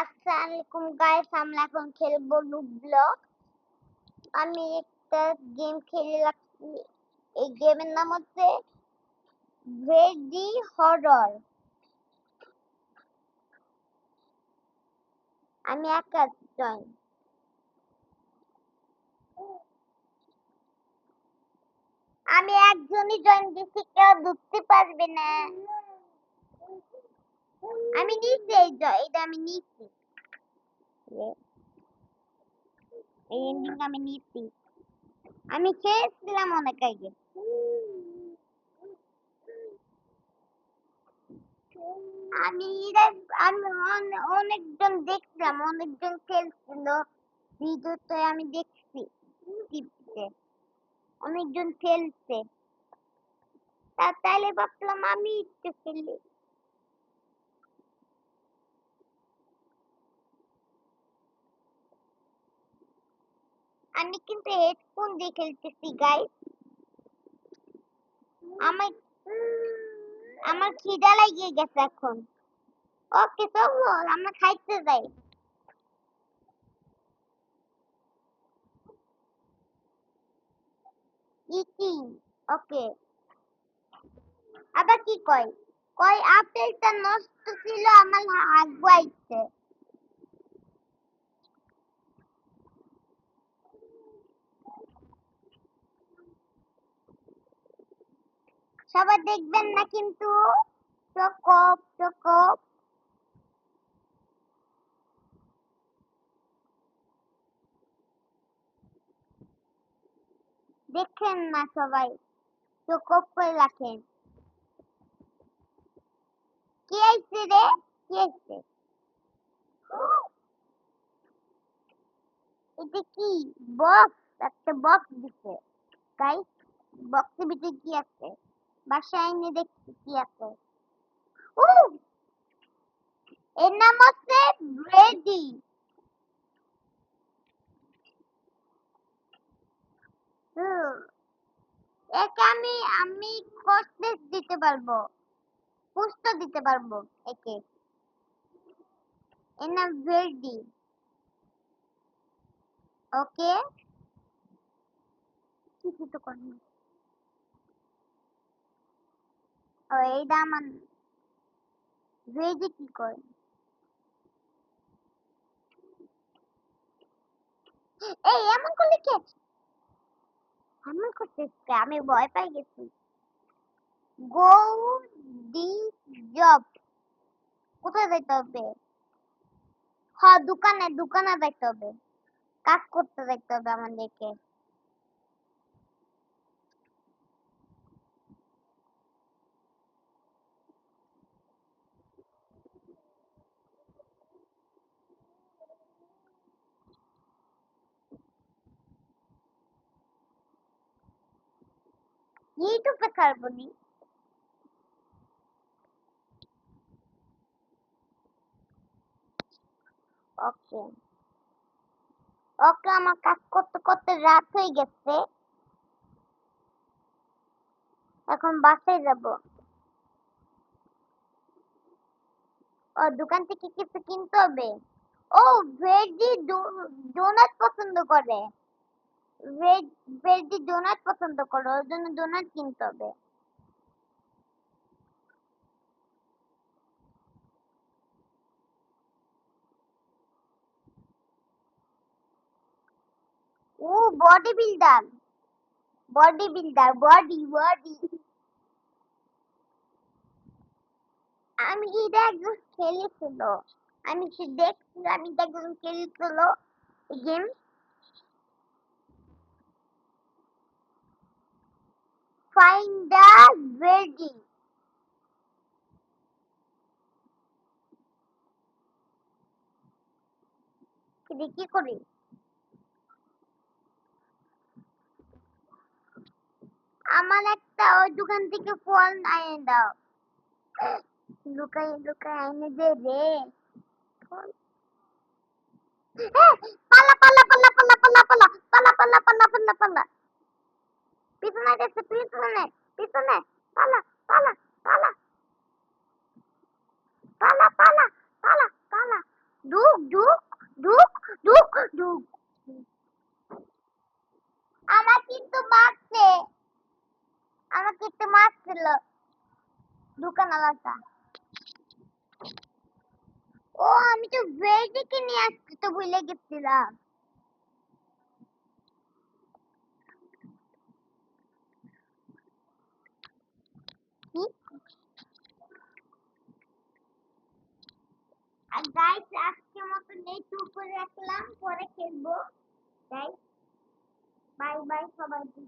আসসালামু আলাইকুম গাইস, আমরা এখন খেলবো রুবলক। আমি একটা গেম খেলে রাখছি। এই গেমের নাম হচ্ছে ভেরি হরর। আমি একা জয়েন। আমি একজনই জয়েন দিচ্ছি, কেউ ঢুকতে পারবে না। আমি নিচ্ছি এটা আমি নিচ্ছি। এই এন্ডিং আমি নিচ্ছি। আমি খেয়েছিলাম অনেক আগে। আমি অনেকজন দেখছিলাম, অনেকজন খেলছিল ভিডিওতে, আমি দেখছি টিভিতে অনেকজন খেলছে। তাইলে ভাবলাম আমি একটু খেলি। আমি কিন্তু হেডফোন দিয়ে খেলতেছি গাইস। আমার আমার খিদা লাগিয়ে গেছে এখন। ওকে চলো আমরা খাইতে যাই। ইটিং। ওকে। আবার কি কয়? কয় আপেলটা নষ্ট ছিল, আমার হাত বাইছে। সবাই দেখবেন না কিন্তু। চকপ। দেখেন না সবাই, চকপ করে রাখেন। কি আইছে রে? কি আইছে? এটা কি? বক্স? একটা বক্স দিছে গাইস। বক্সের ভিতরে কি আছে? বাসায় এনে দেখছি কি আছে। ও, এর নাম হচ্ছে ব্রেডি। একে আমি কসলেস দিতে পারবো, পুষ্ট দিতে পারবো একে। এর নাম ব্রেডি। ওকে, কিছু তো করি। ও এইটা আমার ব্রেডি কি করে? এই এমন করলে কি? এমন করতেছে, আমি ভয় পাই গেছি। গো দি জব। কোথায় যাইতে হবে? হ্যাঁ, দোকানে যাইতে হবে। কাজ করতে যাইতে হবে আমাদেরকে। ইউটিউবে ছাড়বো নি। ওকে। ওকে, আমার কাজ করতে করতে রাত হয়ে গেছে। এখন বাসায় যাব। ও দোকান থেকে কিছু কিনতে হবে। ও ভেজি ডোনাট পছন্দ করে। ভেজি ডোনাট পছন্দ করে, ওর জন্য ডোনাট কিনতে হবে। ও বডি বিল্ডার। বডি। আমি এটা একজন খেলেছিল। আমি সে দেখছি, আমি একজন খেলেছিল গেম। Find the veggie. কি করি? আমার একটা ওই দোকান থেকে ফল এনে দাও। লুকাই এনে দে রে। ফল। পালা। পিছনে গেছে, পিছনে। পালা পালা পালা পালা পালা পালা পালা পালা। ঢুক ঢুক ঢুক ঢুক ঢুক। আমার কিন্তু মারছে, আমার কিন্তু মারছিল দোকানওয়ালাটা। ও আমি তো ভেজিকে নিয়ে আসতে তো ভুলে গেছিলাম। কি? আর গাইস আজকের মতো এইটুকু করে রাখলাম, পরে খেলবো। গাইস বাই বাই সবাইকে।